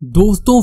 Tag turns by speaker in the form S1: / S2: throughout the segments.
S1: दोस्तों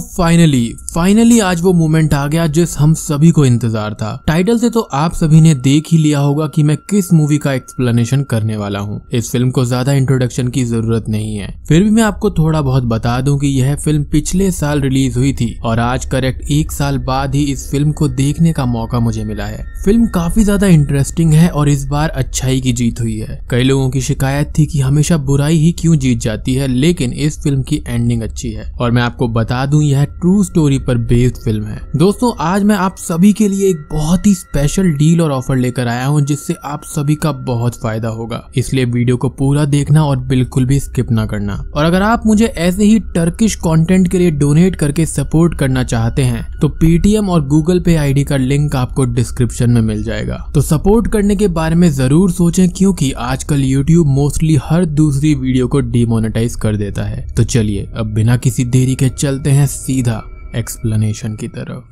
S1: फाइनली आज वो मोमेंट आ गया जिस हम सभी को इंतजार था। टाइटल से तो आप सभी ने देख ही लिया होगा कि मैं किस मूवी का एक्सप्लेनेशन करने वाला हूँ। इस फिल्म को ज्यादा इंट्रोडक्शन की जरूरत नहीं है, फिर भी मैं आपको थोड़ा बहुत बता दूं कि यह फिल्म पिछले साल रिलीज हुई थी और आज करेक्ट 1 साल बाद ही इस फिल्म को देखने का मौका मुझे मिला है। फिल्म काफी ज्यादा इंटरेस्टिंग है और इस बार अच्छाई की जीत हुई है। कई लोगों की शिकायत थी कि हमेशा बुराई ही क्यों जीत जाती है, लेकिन इस फिल्म की एंडिंग अच्छी है और मैं आपको बता दूं यह ट्रू स्टोरी पर बेस्ड फिल्म है। दोस्तों आज मैं आप सभी के लिए एक बहुत ही स्पेशल डील और ऑफर लेकर आया हूं जिससे आप सभी का बहुत फायदा होगा, इसलिए वीडियो को पूरा देखना और बिल्कुल भी स्किप ना करना। और अगर आप मुझे ऐसे ही टर्किश कंटेंट के लिए डोनेट करके सपोर्ट करना चाहते हैं तो पेटीएम और गूगल पे आईडी का लिंक आपको डिस्क्रिप्शन में मिल जाएगा। तो सपोर्ट करने के बारे में जरूर सोचें क्योंकि आजकल यूट्यूब मोस्टली हर दूसरी वीडियो को डिमोनेटाइज कर देता है। तो चलिए अब बिना किसी देरी के चलते हैं सीधा एक्सप्लेनेशन की तरफ।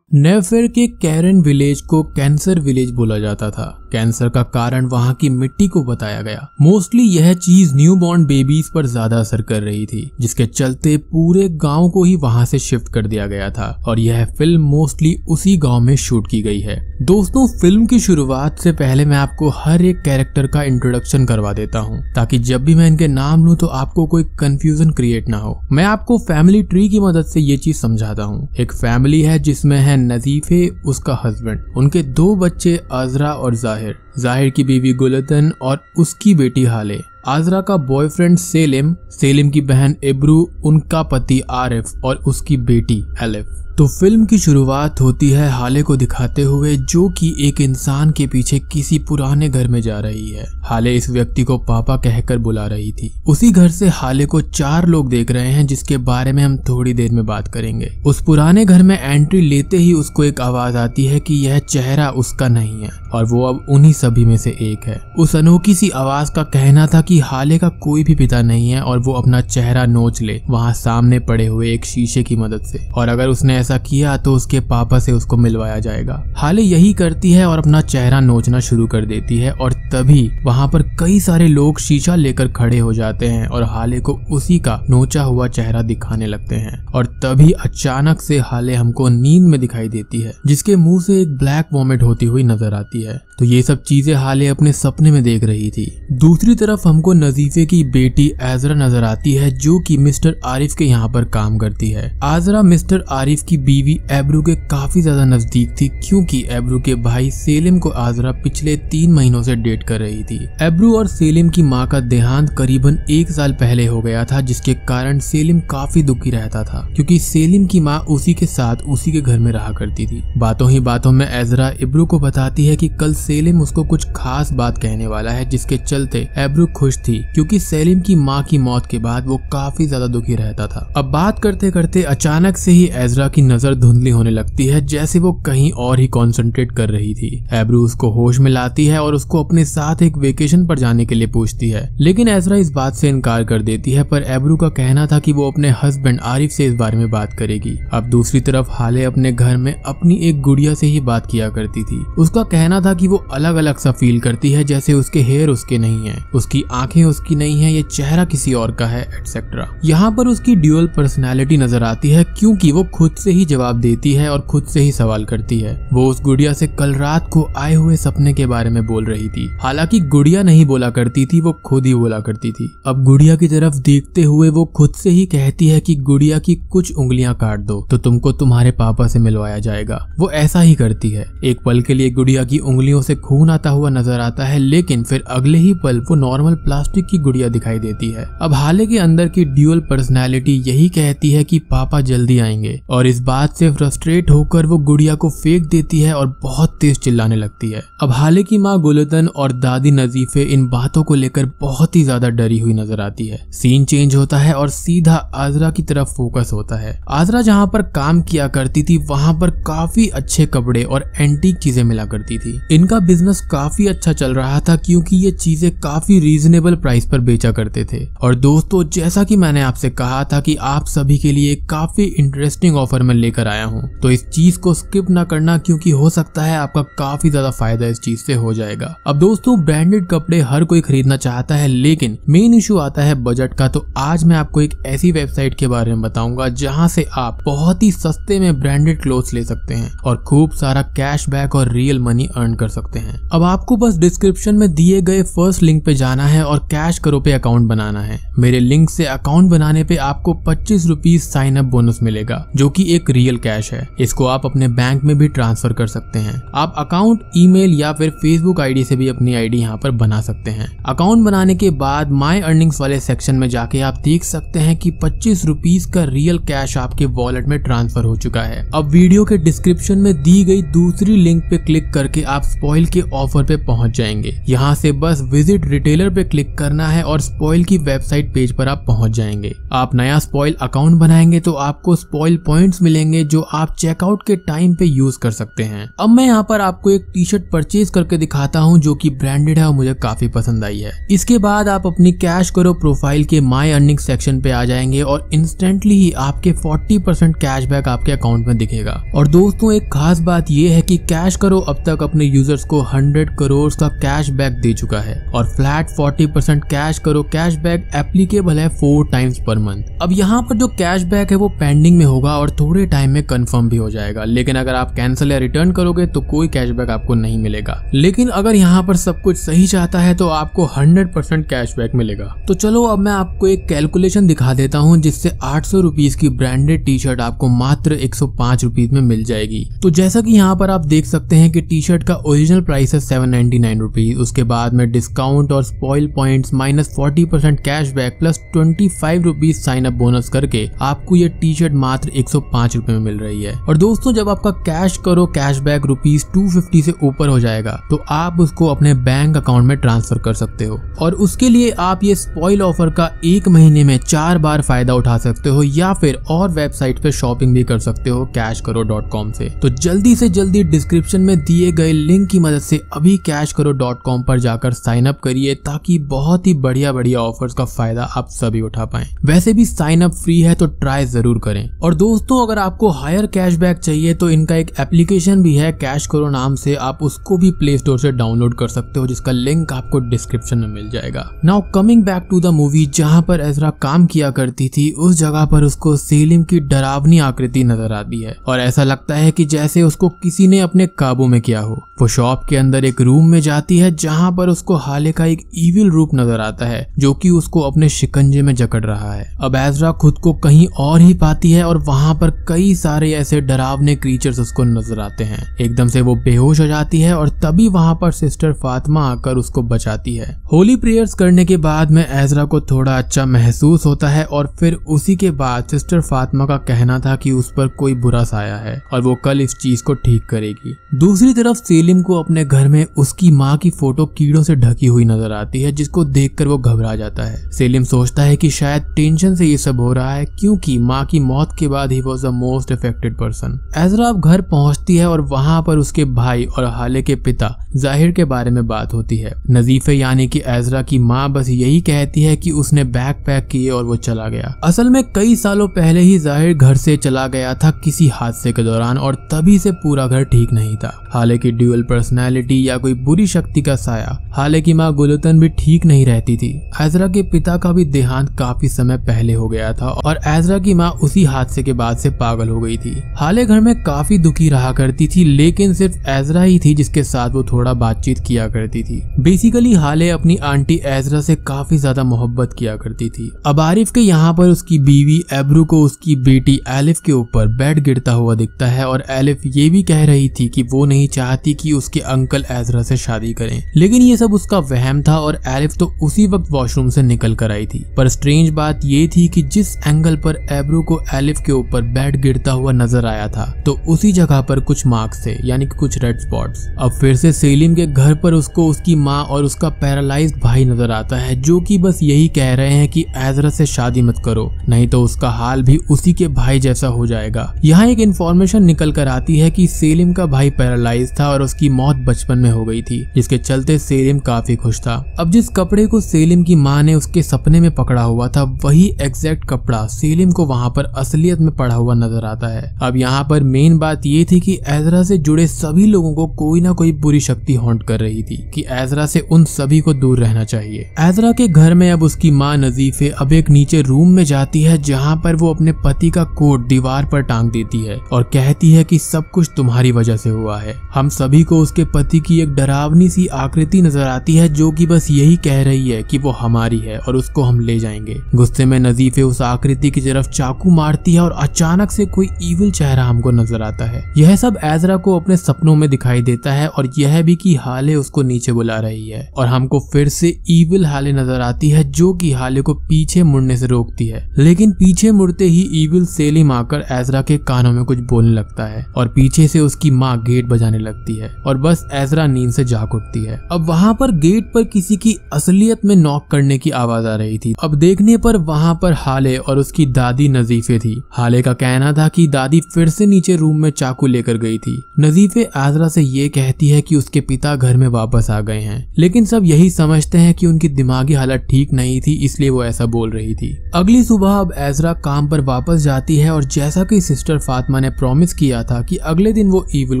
S1: नेफेर के कैरन विलेज को कैंसर विलेज बोला जाता था। कैंसर का कारण वहां की मिट्टी को बताया गया। मोस्टली यह चीज न्यूबॉर्न बेबीज पर ज्यादा असर कर रही थी, जिसके चलते पूरे गांव को ही वहां से शिफ्ट कर दिया गया था और यह फिल्म मोस्टली उसी गांव में शूट की गई है। दोस्तों फिल्म की शुरुआत से पहले मैं आपको हर एक कैरेक्टर का इंट्रोडक्शन करवा देता हूँ ताकि जब भी मैं इनके नाम लूं तो आपको कोई कंफ्यूजन क्रिएट ना हो। मैं आपको फैमिली ट्री की मदद से ये चीज समझाता हूँ। एक फैमिली है जिसमें है नजीफे, उसका हस्बैंड, उनके 2 बच्चे अजरा और जाहिर की बीवी गुलतन और उसकी बेटी हाले, आजरा का बॉयफ्रेंड सेलिम की बहन इब्रू, उनका पति आरिफ और उसकी बेटी एलिफ। तो फिल्म की शुरुआत होती है हाले को दिखाते हुए जो कि एक इंसान के पीछे किसी पुराने घर में जा रही है। हाले इस व्यक्ति को पापा कहकर बुला रही थी। उसी घर से हाले को 4 लोग देख रहे हैं जिसके बारे में हम थोड़ी देर में बात करेंगे। उस पुराने घर में एंट्री लेते ही उसको एक आवाज आती है कि यह चेहरा उसका नहीं है और वो अब उन्हीं सभी में से एक है। उस अनोखी सी आवाज का कहना था कि हाले का कोई भी पिता नहीं है और वो अपना चेहरा नोच ले वहाँ सामने पड़े हुए एक शीशे की मदद से, और अगर उसने ऐसा किया तो उसके पापा से उसको मिलवाया जाएगा। हाले यही करती है और अपना चेहरा नोचना शुरू कर देती है और तभी वहाँ पर कई सारे लोग शीशा लेकर खड़े हो जाते हैं और हाले को उसी का नोचा हुआ चेहरा दिखाने लगते हैं। और तभी अचानक से हाले हमको नींद में दिखाई देती है जिसके मुंह से एक ब्लैक वॉमिट होती हुई नजर आती है। तो ये सब चीजें हाले अपने सपने में देख रही थी। दूसरी तरफ हमको नजीफे की बेटी आजरा नजर आती है जो कि मिस्टर आरिफ के यहाँ पर काम करती है। आजरा मिस्टर आरिफ की बीवी एब्रू के काफी ज्यादा नजदीक थी क्योंकि एब्रू के भाई सेलिम को आजरा पिछले 3 महीनों से डेट कर रही थी। एब्रू और सेलिम की माँ का देहांत करीबन 1 साल पहले हो गया था जिसके कारण सेलिम काफी दुखी रहता था क्योंकि सेलिम की माँ उसी के साथ उसी के घर में रहा करती थी। बातों ही बातों में आजरा एब्रू को बताती है कि कल सेलिम उसको कुछ खास बात कहने वाला है, जिसके चलते एब्रू खुश थी क्योंकि सेलिम की माँ की मौत के बाद वो काफी ज्यादा दुखी रहता था। अब बात करते करते अचानक से ही आजरा की नजर धुंधली होने लगती है जैसे वो कहीं और ही कंसंट्रेट कर रही थी। एब्रू उसको होश में लाती है और उसको अपने साथ एक वेकेशन पर जाने के लिए पूछती है, लेकिन आजरा इस बात से इनकार कर देती है। पर एब्रू का कहना था कि वो अपने हस्बैंड आरिफ से इस बारे में बात करेगी। अब दूसरी तरफ हाले अपने घर में अपनी एक गुड़िया से ही बात किया करती थी। उसका कहना था कि वो अलग अलग सा फील करती है, जैसे उसके हेयर उसके नहीं है, उसकी आंखें उसकी नहीं है, ये चेहरा किसी और का है एटसेट्रा। यहाँ पर उसकी ड्यूअल पर्सनैलिटी नजर आती है क्योंकि वो खुद से ही जवाब देती है और खुद से ही सवाल करती है। वो उस गुड़िया से कल रात को आए हुए सपने के बारे में बोल रही थी। हालांकि गुड़िया नहीं बोला करती थी, वो खुद ही बोला करती थी। अब गुड़िया की तरफ देखते हुए वो खुद से ही कहती है कि गुड़िया की कुछ उंगलियां काट दो तो तुमको तुम्हारे पापा से मिलवाया जाएगा। वो ऐसा ही करती है। एक पल के लिए गुड़िया की उंगलियों से खून आता हुआ नजर आता है, लेकिन फिर अगले ही पल वो नॉर्मल प्लास्टिक की गुड़िया दिखाई देती है। अब हाले के अंदर की ड्यूअल पर्सनैलिटी यही कहती है कि पापा जल्दी आएंगे और इस बात से फ्रस्ट्रेट होकर वो गुड़िया को फेंक देती है और बहुत तेज चिल्लाने लगती है। अब हाले की माँ गुलतन और दादी नजीफे इन बातों को लेकर बहुत ही ज्यादा डरी हुई नजर आती है। सीन चेंज होता है और सीधा आजरा की तरफ फोकस होता है। आजरा जहाँ पर काम किया करती थी वहाँ पर काफी अच्छे कपड़े और एंटीक चीजें मिला करती थी। इनका बिजनेस काफी अच्छा चल रहा था क्योंकि ये चीजें काफी रीजनेबल रीजनेबल प्राइस पर बेचा करते थे। और दोस्तों जैसा कि मैंने आपसे कहा था कि आप सभी के लिए काफी इंटरेस्टिंग ऑफर मैं लेकर आया हूँ, तो इस चीज को स्किप ना करना, क्योंकि हो सकता है आपका काफी ज्यादा फायदा इस चीज से हो जाएगा। अब दोस्तों ब्रांडेड कपड़े हर कोई खरीदना चाहता है, लेकिन मेन इशू आता है बजट का। तो आज मैं आपको एक ऐसी वेबसाइट के बारे में बताऊंगा जहां से आप बहुत ही सस्ते में ब्रांडेड क्लोथ्स ले सकते हैं और खूब सारा कैशबैक और रियल मनी अर्न कर सकते हैं। अब आपको बस डिस्क्रिप्शन में दिए गए फर्स्ट लिंक पे जाना है और कैश करो पे अकाउंट बनाना है। मेरे लिंक से अकाउंट बनाने पे आपको 25 रुपीज साइन अप बोनस मिलेगा, जो कि एक रियल कैश है। इसको आप अपने बैंक में भी ट्रांसफर कर सकते हैं। आप अकाउंट, ईमेल या फिर फेसबुक आईडी से भी अपनी आईडी यहाँ पर बना सकते हैं। अकाउंट बनाने के बाद माई अर्निंग्स वाले सेक्शन में जाके आप देख सकते हैं कि 25 रुपीज का रियल कैश आपके वॉलेट में ट्रांसफर हो चुका है। अब वीडियो के डिस्क्रिप्शन में दी गई दूसरी लिंक पे क्लिक करके आप स्पॉइल के ऑफर पे पहुंच जाएंगे। यहाँ से बस विजिट रिटेलर पे क्लिक करना है और स्पॉइल की वेबसाइट पेज पर आप पहुंच जाएंगे। आप नया स्पॉइल अकाउंट बनाएंगे तो आपको स्पॉइल पॉइंट्स मिलेंगे, जो आप चेकआउट के टाइम पे यूज कर सकते हैं। अब मैं यहाँ पर आपको एक टी शर्ट परचेज करके दिखाता हूँ जो कि ब्रांडेड है और मुझे काफी पसंद आई है। इसके बाद आप अपनी कैश करो प्रोफाइल के माई अर्निंग सेक्शन पे आ जाएंगे और इंस्टेंटली ही आपके 40% कैशबैक आपके अकाउंट में दिखेगा। और दोस्तों एक खास बात ये है कि कैश करो अब तक अपने यूजर्स को 100 करोड़ का कैशबैक दे चुका है और फ्लैट 40% कैश करो कैशबैक एप्लीकेबल है 4 टाइम्स पर मंथ। अब यहाँ पर जो कैशबैक है वो पेंडिंग में होगा और थोड़े टाइम में कंफर्म भी हो जाएगा, लेकिन अगर आप कैंसिल या रिटर्न करोगे तो कोई कैशबैक आपको नहीं मिलेगा। लेकिन अगर यहाँ पर सब कुछ सही चाहता है तो आपको 100% कैशबैक मिलेगा। तो चलो अब मैं आपको एक कैलकुलेशन दिखा देता हूँ जिससे 800 रुपीज की ब्रांडेड टी शर्ट आपको मात्र 105 रुपीज में मिल जाएगी। तो जैसा कि यहाँ पर आप देख सकते हैं कि टी शर्ट का ओरिजिनल प्राइस है 799 रुपीज। उसके बाद में डिस्काउंट और spoil points minus 40% cashback plus 25 rupees sign up bonus करके आपको ये टी शर्ट मात्र 105 रुपए में मिल रही है। और दोस्तों जब आपका कैश करो कैशबैक रुपीज 250 से ऊपर हो जाएगा तो आप उसको अपने बैंक अकाउंट में ट्रांसफर कर सकते हो। और उसके लिए आप ये स्पॉइल ऑफर का 1 महीने में 4 बार फायदा उठा सकते हो, या फिर और वेबसाइट पे शॉपिंग भी कर सकते हो cashkaro.com से। तो जल्दी से जल्दी डिस्क्रिप्शन में दिए गए लिंक की मदद से अभी cashkaro.com पर जाकर साइन अप करिए, ताकि बहुत ही बढ़िया बढ़िया ऑफर्स का फायदा आप सभी उठा पाएं। वैसे भी साइन अप फ्री है तो ट्राई जरूर करें। और दोस्तों अगर आपको हायर कैशबैक चाहिए तो इनका एक एप्लीकेशन भी है कैशकरो नाम से, आप उसको भी प्ले स्टोर से डाउनलोड कर सकते हो, जिसका लिंक आपको डिस्क्रिप्शन में मिल जाएगा। Now coming back to the movie, जहां पर एजरा काम किया करती थी उस जगह पर उसको सेलिम की डरावनी आकृति नजर आती है और ऐसा लगता है कि जैसे उसको किसी ने अपने काबू में किया हो। वो शॉप के अंदर एक रूम में जाती है जहां पर उसको हाले का एक इविल रूप नजर आता है जो कि उसको अपने शिकंजे में जकड़ रहा है। अब एजरा खुद को कहीं और ही पाती है और वहां पर कई सारे ऐसे डरावने क्रीचर्स उसको नजर आते हैं। एकदम से वो बेहोश हो जाती है और तभी वहां पर सिस्टर फातिमा आकर उसको बचाती है। होली प्रेयर्स करने के बाद में एजरा को थोड़ा अच्छा महसूस होता है और फिर उसी के बाद सिस्टर फातिमा का कहना था कि उस पर कोई बुरा साया है और वो कल इस चीज को ठीक करेगी। दूसरी तरफ सेलिम को अपने घर में उसकी माँ की फोटो कीड़ों से ढकी हुई नजर आती है, जिसको देखकर वो घबरा जाता है। सेलिम सोचता है कि शायद टेंशन से ये सब हो रहा है, क्योंकि माँ की मौत के बाद he was the most affected person. Ezra अब घर पहुंचती है और वहां पर उसके भाई और हाले के पिता जाहिर के बारे में बात होती है। नजीफे यानी कि एजरा की माँ बस यही कहती है कि उसने बैग पैक किए और वो चला गया। असल में कई सालों पहले ही जाहिर घर से चला गया था किसी हादसे के दौरान और तभी से पूरा घर ठीक नहीं था। हाले की ड्यूअल पर्सनैलिटी या कोई बुरी शक्ति का साया। हाले की माँ गुलतन भी ठीक नहीं रहती थी। एजरा के पिता का भी देहांत काफी समय पहले हो गया था और एजरा की माँ उसी हादसे के बाद से पागल हो गई थी। हाले घर में काफी दुखी रहा करती थी, लेकिन सिर्फ एजरा ही थी जिसके साथ वो थोड़ा बातचीत किया करती थी। बेसिकली हाले अपनी आंटी एजरा से काफी ज्यादा मोहब्बत किया करती थी। अब आरिफ के यहाँ पर उसकी बीवी एब्रू को उसकी बेटी एलिफ के ऊपर बेड गिरता हुआ दिखता है और एलिफ ये भी कह रही थी कि वो नहीं चाहती कि उसके अंकल एजरा से शादी करें, लेकिन ये सब उसका वहम था और एलिफ तो उसी वक्त वॉशरूम से निकल कर आई थी। पर स्ट्रेंज बात ये थी कि जिस एंगल पर एब्रू को एलिफ के ऊपर बेड गिरता हुआ नजर आया था तो उसी जगह पर कुछ मार्क्स थे, यानी कि कुछ रेड स्पॉट्स। अब फिर से सेलिम के घर पर उसको उसकी माँ और उसका पैरालाइज्ड भाई नजर आता है, जो कि बस यही कह रहे हैं कि एजरा से शादी मत करो, नहीं तो उसका हाल भी उसी के भाई जैसा हो जाएगा। यहाँ एक इन्फॉर्मेशन निकल कर आती है कि सेलिम का भाई पैरालाइज था और उसके उसकी मौत बचपन में हो गई थी, जिसके चलते सेलिम काफी खुश था। अब जिस कपड़े को सेलिम की माँ ने उसके सपने में पकड़ा हुआ था, वही एग्जैक्ट कपड़ा सेलिम को वहाँ पर असलियत में पड़ा हुआ नजर आता है। अब यहाँ पर मेन बात ये थी कि एजरा से जुड़े सभी लोगों को कोई ना कोई बुरी शक्ति हॉन्ट कर रही थी कि एजरा से उन सभी को दूर रहना चाहिए। एजरा के घर में अब उसकी माँ नजीफे अब एक नीचे रूम में जाती है, जहाँ पर वो अपने पति का कोट दीवार पर टांग देती है और कहती है कि सब कुछ तुम्हारी वजह से हुआ है। हम सभी को उसके पति की एक डरावनी सी आकृति नजर आती है, जो कि बस यही कह रही है कि वो हमारी है और उसको हम ले जाएंगे। गुस्से में नजीफे उस आकृति की तरफ चाकू मारती है और अचानक से कोई ईविल चेहरा हमको नजर आता है। यह सब एजरा को अपने सपनों में दिखाई देता है और यह भी कि हाले उसको नीचे बुला रही है और हमको फिर से ईविल हाले नजर आती है, जो कि हाले को पीछे मुड़ने से रोकती है। लेकिन पीछे मुड़ते ही ईविल सेलिम आकर एजरा के कानों में कुछ बोलने लगता है और पीछे से उसकी माँ गेट बजाने लगती है और बस एजरा नींद से जाग उठती है। अब वहाँ पर गेट पर किसी की असलियत में नॉक करने की आवाज आ रही थी। अब देखने पर वहाँ पर हाले और उसकी दादी नजीफे थी। हाले का कहना था कि दादी फिर से नीचे रूम में चाकू लेकर गई थी। नजीफे एजरा से ये कहती है कि उसके पिता घर में वापस आ गए हैं, लेकिन सब यही समझते हैं कि उनकी दिमागी हालत ठीक नहीं थी, इसलिए वो ऐसा बोल रही थी। अगली सुबह अब एजरा काम पर वापस जाती है और जैसा कि सिस्टर फातिमा ने प्रॉमिस किया था कि अगले दिन वो ईविल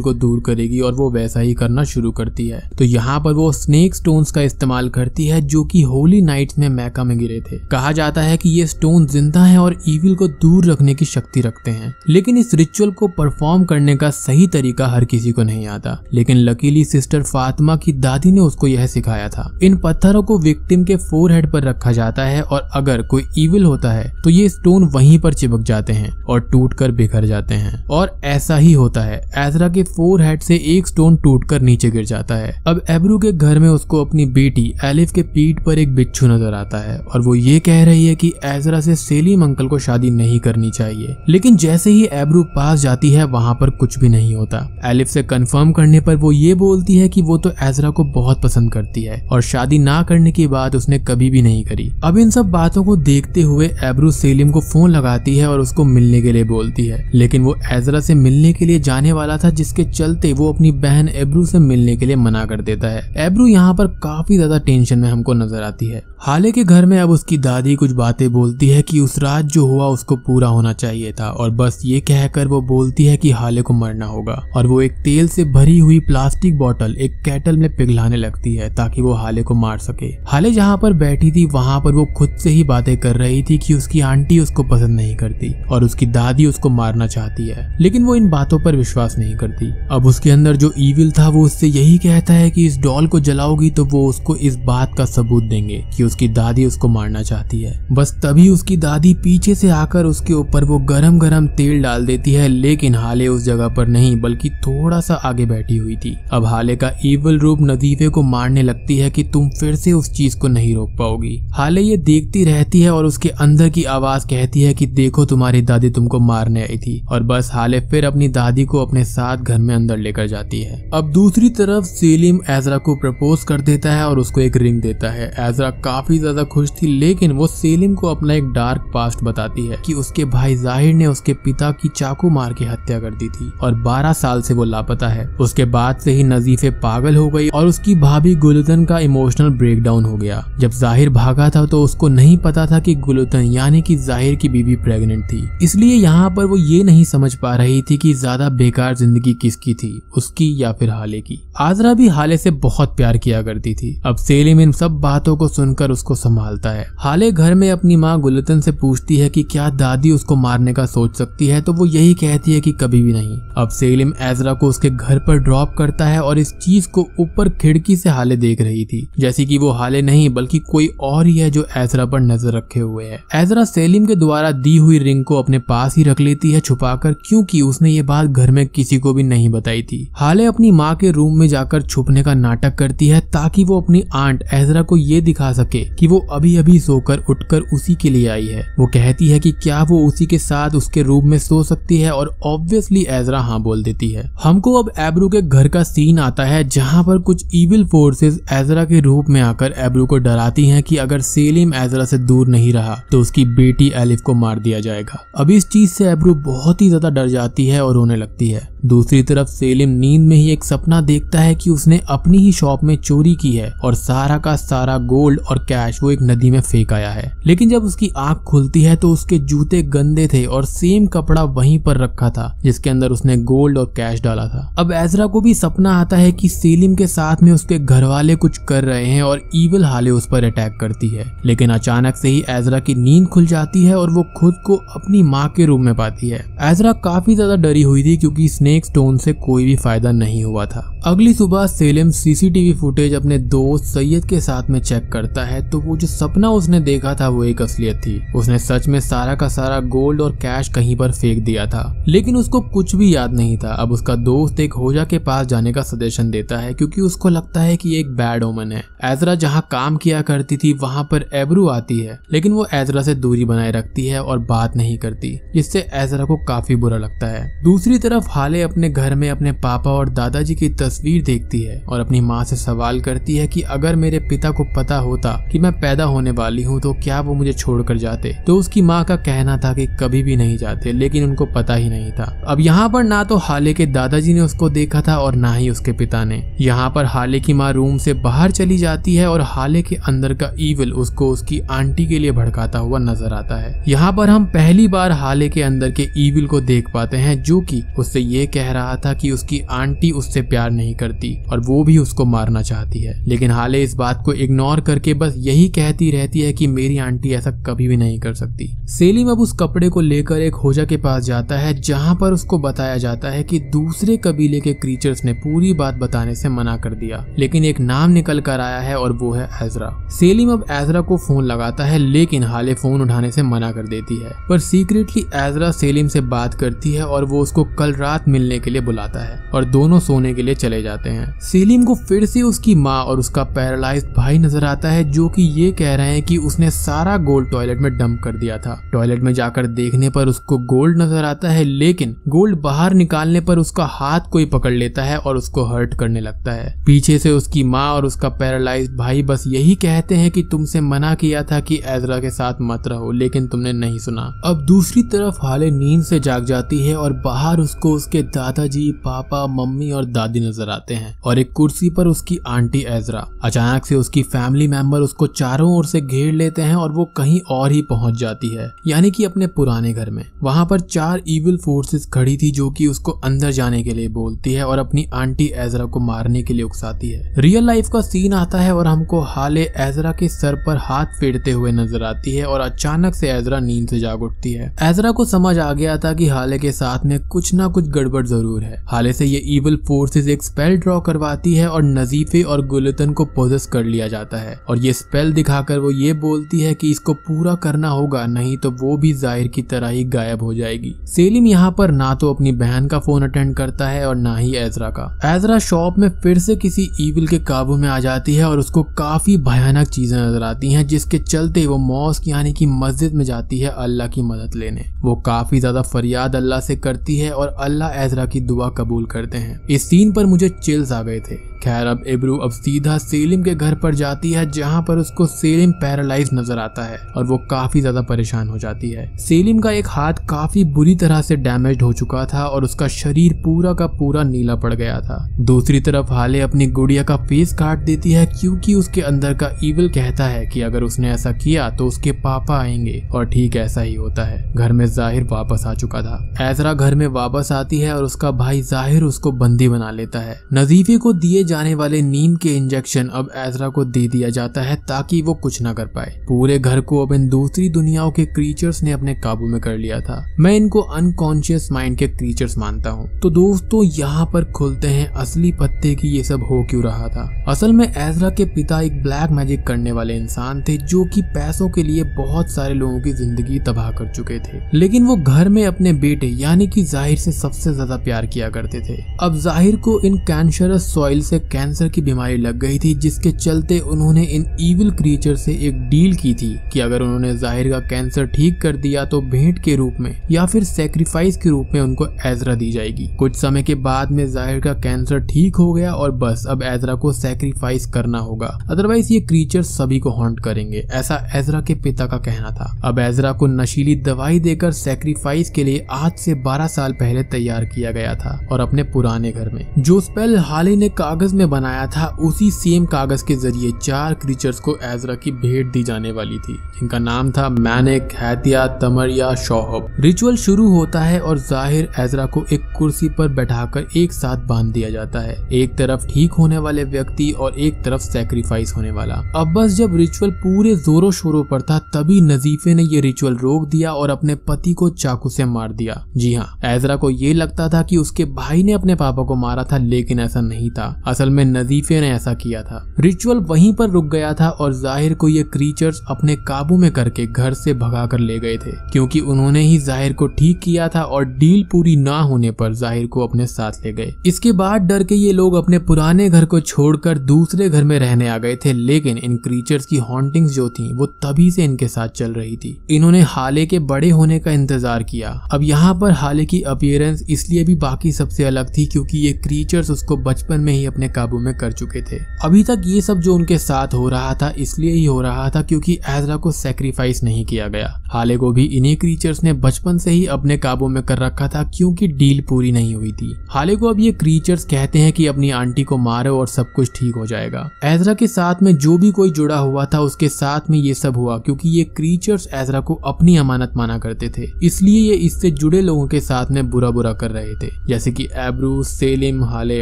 S1: को दूर करेगी और वो वैसा ही करना शुरू करती है। तो यहाँ पर वो स्नेक स्टोन्स का इस्तेमाल करती है, जो कि होली नाइट्स में मैका में गिरे थे। कहा जाता है कि ये स्टोन जिंदा है और ईविल को दूर रखने की शक्ति रखते हैं, लेकिन इस रिचुअल को परफॉर्म करने का सही तरीका हर किसी को नहीं आता। लेकिन लकीली सिस्टर फातिमा की दादी ने उसको यह सिखाया था। इन पत्थरों को विक्टिम के फोरहेड पर रखा जाता है और अगर कोई ईविल होता है तो ये स्टोन वहीं पर चिपक जाते हैं और टूटकर बिखर जाते हैं। और ऐसा ही होता है, एजरा के फोरहेड से एक स्टोन टूटकर नीचे गिर जाता है। अब एब्रू के घर में उसको अपनी बेटी एलिफ के पीठ पर एक बिच्छू नजर आता है और वो ये कह रही है कि एजरा से सेलिम अंकल को शादी नहीं करनी चाहिए। लेकिन जैसे ही एब्रू पास जाती है, वहाँ पर कुछ भी नहीं होता। एलिफ से कंफर्म करने पर वो ये बोलती है कि वो तो एजरा को बहुत पसंद करती है और शादी ना करने की बात उसने कभी भी नहीं करी। अब इन सब बातों को देखते हुए एब्रू सेलिम को फोन लगाती है और उसको मिलने के लिए बोलती है, लेकिन वो एजरा से मिलने के लिए जाने वाला था, जिसके चलते वो अपनी बहन एब्रू से मिलने के लिए मना कर देता है। एब्रू यहाँ पर काफी ज्यादा टेंशन में हमको नजर आती है। हाले के घर में अब उसकी दादी कुछ बातें बोलती है कि उस रात जो हुआ उसको पूरा होना चाहिए था और बस ये कहकर वो बोलती है कि हाले को मरना होगा और वो एक तेल से भरी हुई प्लास्टिक बोतल एक केटल में पिघलाने लगती है ताकि वो हाले को मार सके। हाले जहाँ पर बैठी थी वहाँ पर वो खुद से ही बातें कर रही थी कि उसकी आंटी उसको पसंद नहीं करती और उसकी दादी उसको मारना चाहती है, लेकिन वो इन बातों पर विश्वास नहीं करती। अब उसके अंदर जो ईविल था वो उससे यही कहता है कि इस डॉल को जलाओगी तो वो उसको इस बात का सबूत देंगे कि उसकी दादी उसको मारना चाहती है। बस तभी उसकी दादी पीछे से आकर उसके ऊपर वो गरम गरम तेल डाल देती है, लेकिन हाले उस जगह पर नहीं बल्कि थोड़ा सा आगे बैठी हुई थी। अब हाले का ईविल रूप नजीफे को मारने लगती है कि तुम फिर से उस चीज को नहीं रोक पाओगी। हाले ये देखती रहती है और उसके अंदर की आवाज कहती है कि देखो तुम्हारी दादी तुमको मारने आई थी, और बस हाले फिर अपनी दादी को अपने साथ घर में अंदर लेकर जाती है। अब दूसरी तरफ सेलिम एजरा को प्रपोज कर देता है और उसको एक रिंग देता है। एजरा काफी ज्यादा खुश थी, लेकिन वो सेलिम को अपना एक डार्क पास्ट बताती है कि उसके भाई जाहिर ने उसके पिता की चाकू मार के हत्या कर दी थी और 12 साल से वो लापता है। उसके बाद से ही नजीफे पागल हो गई और उसकी भाभी गुलतन का इमोशनल ब्रेकडाउन हो गया। जब जाहिर भागा था तो उसको नहीं पता था कि गुलतन यानी कि जाहिर की बीवी प्रेग्नेंट थी, इसलिए यहाँ पर वो ये नहीं समझ पा रही थी कि ज्यादा बेकार जिंदगी किसकी थी, उसकी या फिर हाले की। आजरा भी हाले से बहुत प्यार किया करती थी। अब सेलिम इन सब बातों को सुनकर उसको संभालता है। हाले घर में अपनी माँ गुलतन से पूछती है कि क्या दादी उसको मारने का सोच सकती है, तो वो यही कहती है कि कभी भी नहीं। अब सेलिम एजरा को उसके घर पर ड्रॉप करता है और इस चीज को ऊपर खिड़की से हाले देख रही थी, जैसे कि वो हाले नहीं बल्कि कोई और ही है जो एजरा पर नजर रखे हुए है। एजरा सेलिम के द्वारा दी हुई रिंग को अपने पास ही रख लेती है छुपाकर, क्योंकि उसने ये बात घर में किसी को भी नहीं बताई थी। हाले अपनी माँ के रूम में जाकर छुपने का नाटक करती है ताकि वो अपनी आंट एजरा को ये दिखा सके कि वो अभी अभी सोकर उठकर उसी के लिए आई है। वो कहती है कि क्या वो उसी के साथ उसके रूम में सो सकती है और ऑब्वियसली एजरा हाँ बोल देती है। हमको अब एब्रू के घर का सीन आता है जहाँ पर कुछ इविल फोर्सेस एजरा के रूप में आकर एब्रू को डराती हैं कि अगर सेलिम एजरा से दूर नहीं रहा तो उसकी बेटी एलिफ को मार दिया जाएगा। अब इस चीज से एब्रू बहुत ही ज्यादा डर जाती है और रोने लगती है। दूसरी तरफ सेलिम नींद में ही एक सपना देखता है कि उसने अपनी ही शॉप में चोरी की है और सारा का सारा गोल्ड और कैश वो एक नदी में फेंक आया है। लेकिन जब उसकी आंख खुलती है तो उसके जूते गंदे थे और सेम कपड़ा वहीं पर रखा था जिसके अंदर उसने गोल्ड और कैश डाला था। अब एजरा को भी सपना आता है कि सेलिम के साथ में उसके घर वाले कुछ कर रहे हैं और ईविल हाले उस पर अटैक करती है। लेकिन अचानक से ही एजरा की नींद खुल जाती है और वो खुद को अपनी माँ के रूम में पाती है। एजरा काफी ज्यादा डरी हुई थी क्योंकि स्नेक स्टोन से कोई भी फायदा नहीं हुआ था। अगली सुबह सेलिम सीसीटीवी फुटेज अपने दोस्त सैयद के साथ में चेक करता है तो वो जो सपना उसने देखा था वो एक असलियत थी। उसने सच में सारा का सारा गोल्ड और कैश कहीं पर फेंक दिया था, लेकिन उसको कुछ भी याद नहीं था। अब उसका दोस्त एक होजा के पास जाने का सजेशन देता है क्योंकि उसको लगता है कि एक बैड ओमन है। एजरा जहाँ काम किया करती थी वहाँ पर एब्रू आती है, लेकिन वो एजरा से दूरी बनाए रखती है और बात नहीं करती, जिससे एजरा को काफी बुरा लगता है। दूसरी तरफ हाले अपने घर में अपने पापा और दादाजी की तस्वीर देखती है और अपनी माँ से सवाल करती है कि अगर मेरे पिता को पता होता कि मैं पैदा होने वाली हूँ तो क्या वो मुझे छोड़कर जाते। तो उसकी माँ का कहना था कि कभी भी नहीं जाते, लेकिन उनको पता ही नहीं था। अब यहाँ पर ना तो हाले के दादाजी ने उसको देखा था और ना ही उसके पिता ने। यहाँ पर हाले की माँ रूम से बाहर चली जाती है और हाले के अंदर का ईविल उसको उसकी आंटी के लिए भड़काता हुआ नजर आता है। यहाँ पर हम पहली बार हाले के अंदर के ईविल को देख पाते हैं जो कि उससे ये कह रहा था कि उसकी आंटी उससे प्यार नहीं करती और वो भी उसको मारना चाहती है। लेकिन हाले इस बात को इग्नोर करके बस यही कहती रहती है कि मेरी आंटी ऐसा कभी भी नहीं कर सकती। सेलिम अब उस कपड़े को लेकर एक होजा के पास जाता है जहाँ पर उसको बताया जाता है कि दूसरे कबीले के क्रीचर्स ने पूरी बात बताने से मना कर दिया, लेकिन एक नाम निकल कर आया है और वो है एजरा। सेलिम अब एजरा को फोन लगाता है लेकिन हाले फोन उठाने से मना कर देती है, पर सीक्रेटली एजरा सेलिम से बात करती है और वो उसको कल रात मिलने के लिए बुलाता है और दोनों सोने के लिए चले जाते हैं। सेलिम को फिर से उसकी माँ और उसका पैरालाइज्ड भाई नजर आता है जो कि ये कह रहे हैं कि उसने सारा गोल्ड टॉयलेट में डंप कर दिया था। टॉयलेट में जाकर देखने पर उसको गोल्ड नजर आता है, लेकिन गोल्ड बाहर निकालने पर उसका हाथ कोई पकड़ लेता है और उसको हर्ट करने लगता है। पीछे से उसकी माँ और उसका पैरालाइज्ड भाई बस यही कहते हैं कि तुमसे मना किया था कि एजरा के साथ मत रहो, लेकिन तुमने नहीं सुना। अब दूसरी तरफ हाले नींद से जाग जाती है और बाहर उसको उसके दादाजी, पापा, मम्मी और दादी नजर आते हैं और एक कुर्सी पर उसकी आंटी एजरा। अचानक से उसकी फैमिली मेंबर उसको चारों ओर से घेर लेते हैं और वो कहीं और ही पहुंच जाती है, यानी कि अपने पुराने घर में। वहां पर 4 इविल फोर्सेस खड़ी थी जो कि उसको अंदर जाने के लिए बोलती है और अपनी आंटी एजरा को मारने के लिए उकसाती है। रियल लाइफ का सीन आता है और हमको हाले एजरा के सर पर हाथ फेरते हुए नजर आती है और अचानक से एजरा नींद से जाग उठती है। एजरा को समझ आ गया था कि हाले के साथ में कुछ ना कुछ गड़बड़ जरूर है। हाले से ये इविल फोर्सेस एक स्पेल ड्रॉ करवाती है और नजीफे और गुलतन को पोजेस कर लिया जाता है और ये स्पेल दिखाकर वो ये बोलती है कि इसको पूरा करना होगा, नहीं तो वो भी जाहिर की तरह ही गायब हो जाएगी। सेलिम यहाँ पर ना तो अपनी बहन का फोन अटेंड करता है और ना ही एजरा का। एजरा शॉप में फिर से किसी इविल के काबू में आ जाती है और उसको काफी भयानक चीजें नजर आती हैं, जिसके चलते वो मॉस्क यानी कि मस्जिद में जाती है अल्लाह की मदद लेने। वो काफी ज्यादा फरियाद अल्लाह से करती है और अल्लाह एजरा की दुआ कबूल करते हैं। इस सीन पर मुझे चिल्स आ गए थे। खैर अब एब्रू अब सीधा सेलिम के घर पर जाती है जहाँ पर उसको सेलिम पैरालाइज नजर आता है और वो काफी ज्यादा परेशान हो जाती है। सेलिम का एक हाथ काफी बुरी तरह से डैमेज हो चुका था और उसका शरीर पूरा का पूरा नीला पड़ गया था। दूसरी तरफ हाले अपनी गुड़िया का फेस काट देती है क्योंकि उसके अंदर का ईविल कहता है कि अगर उसने ऐसा किया तो उसके पापा आएंगे, और ठीक ऐसा ही होता है। घर में जाहिर वापस आ चुका था। एजरा घर में वापस आती है और उसका भाई जाहिर उसको बंदी बना लेता है। नजीफे को दिए जाने वाले नींद के इंजेक्शन अब एजरा को दे दिया जाता है ताकि वो कुछ ना कर पाए। पूरे घर को अब इन दूसरी दुनियाओं के क्रीचर्स ने अपने काबू में कर लिया था। मैं इनको अनकॉन्शियस माइंड के क्रीचर्स मानता हूँ। तो दोस्तों यहाँ पर खुलते हैं असली पत्ते की ये सब हो क्यों रहा था। असल में एजरा के पिता एक ब्लैक मैजिक करने वाले इंसान थे जो कि पैसों के लिए बहुत सारे लोगों की जिंदगी तबाह कर चुके थे, लेकिन वो घर में अपने बेटे यानी कि जाहिर से सबसे ज्यादा प्यार किया करते थे। अब जाहिर को इन कैंसरस सॉइल से उसे कैंसर की बीमारी लग गई थी, जिसके चलते उन्होंने इन इविल क्रीचर से एक डील की थी कि अगर उन्होंने जाहिर का कैंसर ठीक कर दिया तो भेंट के रूप में या फिर सैक्रिफाइस के रूप में उनको एजरा दी जाएगी। कुछ समय के बाद में जाहिर का कैंसर ठीक हो गया और बस अब एजरा को सैक्रिफाइस करना होगा, अदरवाइज ये क्रीचर सभी को हॉन्ट करेंगे, ऐसा एजरा के पिता का कहना था। अब एजरा को नशीली दवाई देकर सैक्रिफाइस के लिए आज से 12 साल पहले तैयार किया गया था और अपने पुराने घर में जो स्पेल हाले ने कागज में बनाया था उसी सेम कागज के जरिए 4 क्रीचर्स को एजरा की भेंट दी जाने वाली थी, जिनका नाम था मैनेक, हैतिया, तमरिया, शौहब। रिचुअल शुरू होता है और जाहिर एजरा को एक कुर्सी पर बैठाकर एक साथ बांध दिया जाता है, एक तरफ ठीक होने वाले व्यक्ति और एक तरफ सैक्रिफाइस होने वाला। अब बस जब रिचुअल पूरे जोरों शोरों पर था तभी नजीफे ने ये रिचुअल रोक दिया और अपने पति को चाकू से मार दिया। जी हाँ, एजरा को ये लगता था कि उसके भाई ने अपने पापा को मारा था, लेकिन ऐसा नहीं था। असल में नजीफे ने ऐसा किया था। रिचुअल वहीं पर रुक गया था और जाहिर को ये क्रीचर्स अपने काबू में करके घर से भगा कर ले गए थे, क्योंकि उन्होंने ही जाहिर को ठीक किया था और डील पूरी ना होने पर जाहिर को अपने साथ ले गए। इसके बाद डर के ये लोग अपने पुराने घर को छोड़कर दूसरे घर में रहने आ गए थे, लेकिन इन क्रीचर्स की हॉन्टिंग्स जो थी वो तभी से इनके साथ चल रही थी। इन्होंने हाले के बड़े होने का इंतजार किया। अब यहाँ पर हाले की अपीयरेंस इसलिए भी बाकी सबसे अलग थी क्योंकि ये क्रीचर्स उसको बचपन में ही अपने काबू में कर चुके थे। अभी तक ये सब जो उनके साथ हो रहा था इसलिए ही हो रहा था क्योंकि एजरा को सैक्रिफाइस नहीं किया गया। हाले को भी इन्हीं क्रीचर्स ने बचपन से ही अपने काबू में कर रखा था क्योंकि डील पूरी नहीं हुई थी। हाले को अब ये क्रीचर्स कहते हैं कि अपनी आंटी को मारो और सब कुछ ठीक हो जाएगा। एजरा के साथ में जो भी कोई जुड़ा हुआ था उसके साथ में ये सब हुआ क्योंकि ये क्रीचर्स एजरा को अपनी अमानत माना करते थे, इसलिए ये इससे जुड़े लोगों के साथ में बुरा बुरा कर रहे थे, जैसे कि एब्रू, सेलिम, हाले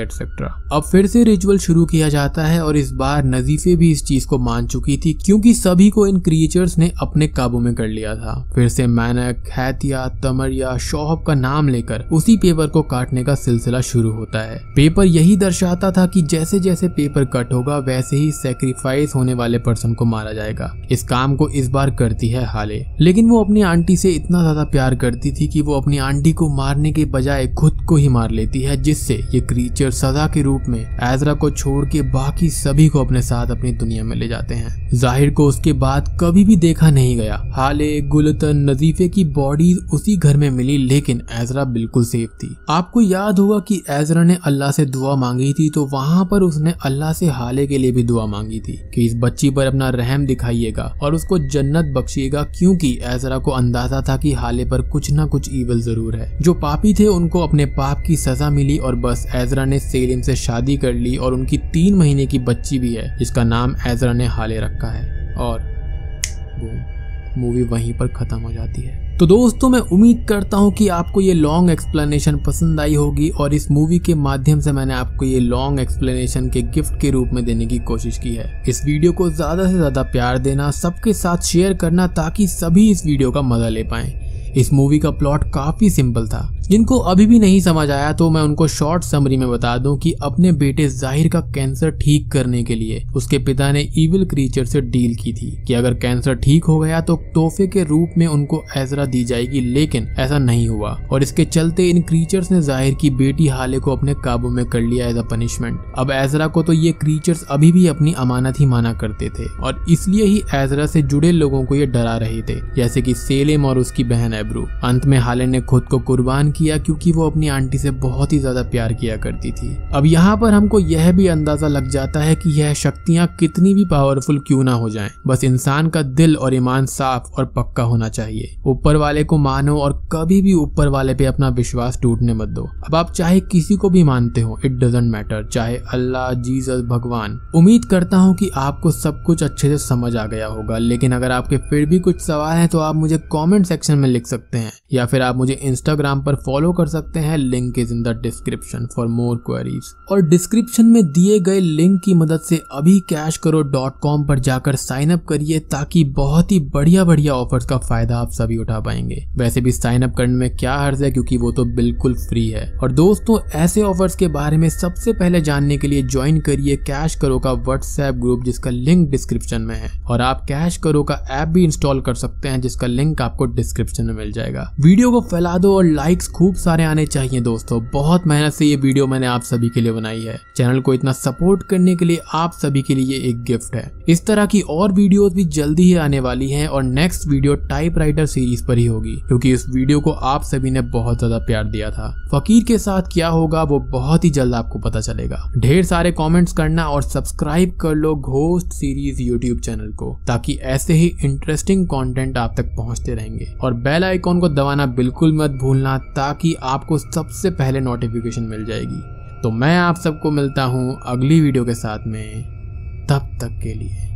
S1: एटसेट्रा। अब फिर से रिचुअल शुरू किया जाता है और इस बार नजीफे भी इस चीज को मान चुकी थी क्योंकि सभी को इन क्रीचर्स ने अपने काबू में कर लिया था। फिर से मैनक, हैतिया, तमरिया, शौहब का नाम लेकर उसी पेपर को काटने का सिलसिला शुरू होता है। पेपर यही दर्शाता था कि जैसे जैसे पेपर कट होगा वैसे ही सैक्रिफाइस होने वाले पर्सन को मारा जाएगा। इस काम को इस बार करती है हाले, लेकिन वो अपनी आंटी से इतना ज्यादा प्यार करती थी कि वो अपनी आंटी को मारने के बजाय खुद को ही मार लेती है, जिससे ये क्रीचर सजा के रूप में एजरा को छोड़ के बाकी सभी को अपने साथ अपनी दुनिया में ले जाते हैं। जाहिर को उसके बाद कभी भी देखा नहीं गया। हाले, गुलतन, नजीफे की बॉडी उसी घर में मिली, लेकिन एजरा बिल्कुल सेफ थी। आपको याद होगा कि एजरा ने अल्लाह से दुआ मांगी थी, तो वहाँ पर उसने अल्लाह से हाले के लिए भी दुआ मांगी थी कि इस बच्ची पर अपना रहम दिखाइएगा और उसको जन्नत बख्शिएगा, क्योंकि एजरा को अंदाजा था कि हाले पर कुछ ना कुछ ईवल जरूर है। जो पापी थे उनको अपने पाप की सजा मिली और बस एजरा ने सेलिम से शादी कर ली और उनकी 3 महीने की बच्ची भी है जिसका नाम एजरा ने हाले रखा है और वो मूवी वहीं पर खत्म हो जाती है। तो दोस्तों, मैं उम्मीद करता हूँ कि आपको ये लॉन्ग एक्सप्लेनेशन पसंद आई होगी और इस मूवी के माध्यम से मैंने आपको ये लॉन्ग एक्सप्लेनेशन के गिफ्ट के रूप में देने की कोशिश की है। इस वीडियो को ज्यादा से ज्यादा प्यार देना, सबके साथ शेयर करना ताकि सभी इस वीडियो का मजा ले पाएं। इस मूवी का प्लॉट काफी सिंपल था। जिनको अभी भी नहीं समझ आया तो मैं उनको शॉर्ट समरी में बता दूं कि अपने बेटे जाहिर का कैंसर ठीक करने के लिए उसके पिता ने इविल क्रीचर से डील की थी कि अगर कैंसर ठीक हो गया तो तोहफे के रूप में उनको एजरा दी जाएगी, लेकिन ऐसा नहीं हुआ और इसके चलते इन क्रीचर्स ने जाहिर की बेटी हाले को अपने काबू में कर लिया एज अ पनिशमेंट। अब एजरा को तो ये क्रीचर्स अभी भी अपनी अमानत ही माना करते थे और इसलिए ही एजरा से जुड़े लोगों को ये डरा रहे थे, जैसे कि सेलिम और उसकी बहन एब्रू। अंत में हाले ने खुद को कुर्बान किया क्योंकि वो अपनी आंटी से बहुत ही ज्यादा प्यार किया करती थी। अब यहाँ पर हमको यह भी अंदाजा लग जाता है कि यह शक्तियाँ कितनी भी पावरफुल क्यों ना हो जाएं, बस इंसान का दिल और ईमान साफ और पक्का होना चाहिए। ऊपर वाले को मानो और कभी भी ऊपर वाले पे अपना विश्वास टूटने मत दो। अब आप चाहे किसी को भी मानते हो, इट डजंट मैटर, चाहे अल्लाह, जीसस, भगवान। उम्मीद करता हूँ कि आपको सब कुछ अच्छे से समझ आ गया होगा, लेकिन अगर आपके फिर भी कुछ सवाल हैं तो आप मुझे कमेंट सेक्शन में लिख सकते हैं या फिर आप मुझे इंस्टाग्राम पर फॉलो कर सकते हैं। Link is in the description for more queries. और डिस्क्रिप्शन में दिए गए लिंक की मदद से अभी cashkaro.com पर जाकर साइन अप करिए ताकि बहुत ही बढ़िया बढ़िया ऑफर्स का फायदा आप सभी उठा पाएंगे। वैसे भी साइन अप करने में क्या हर्ज है क्योंकि वो तो बिल्कुल फ्री है। और दोस्तों, ऐसे ऑफर्स के बारे में सबसे पहले जानने के लिए ज्वाइन करिए कैश करो का व्हाट्सएप ग्रुप जिसका लिंक डिस्क्रिप्शन में है, और आप कैश करो का ऐप भी इंस्टॉल कर सकते हैं जिसका लिंक आपको डिस्क्रिप्शन में मिल जाएगा। वीडियो को फैला दो और लाइक्स खूब सारे आने चाहिए दोस्तों। बहुत मेहनत से ये वीडियो मैंने आप सभी के लिए बनाई है। चैनल को इतना सपोर्ट करने के लिए आप सभी के लिए एक गिफ्ट है। इस तरह की और वीडियोस भी जल्दी ही आने वाली हैं और नेक्स्ट वीडियो टाइपराइटर सीरीज पर ही होगी, क्योंकि इस वीडियो को आप सभी ने बहुत ज्यादा प्यार दिया था। फकीर के साथ क्या होगा वो बहुत ही जल्द आपको पता चलेगा। ढेर सारे कमेंट्स करना और सब्सक्राइब कर लो घोस्ट सीरीज यूट्यूब चैनल को, ताकि ऐसे ही इंटरेस्टिंग कंटेंट आप तक पहुंचते रहेंगे। और बेल आइकॉन को दबाना बिल्कुल मत भूलना, ताकि आपको सबसे पहले नोटिफिकेशन मिल जाएगी। तो मैं आप सबको मिलता हूं अगली वीडियो के साथ में। तब तक के लिए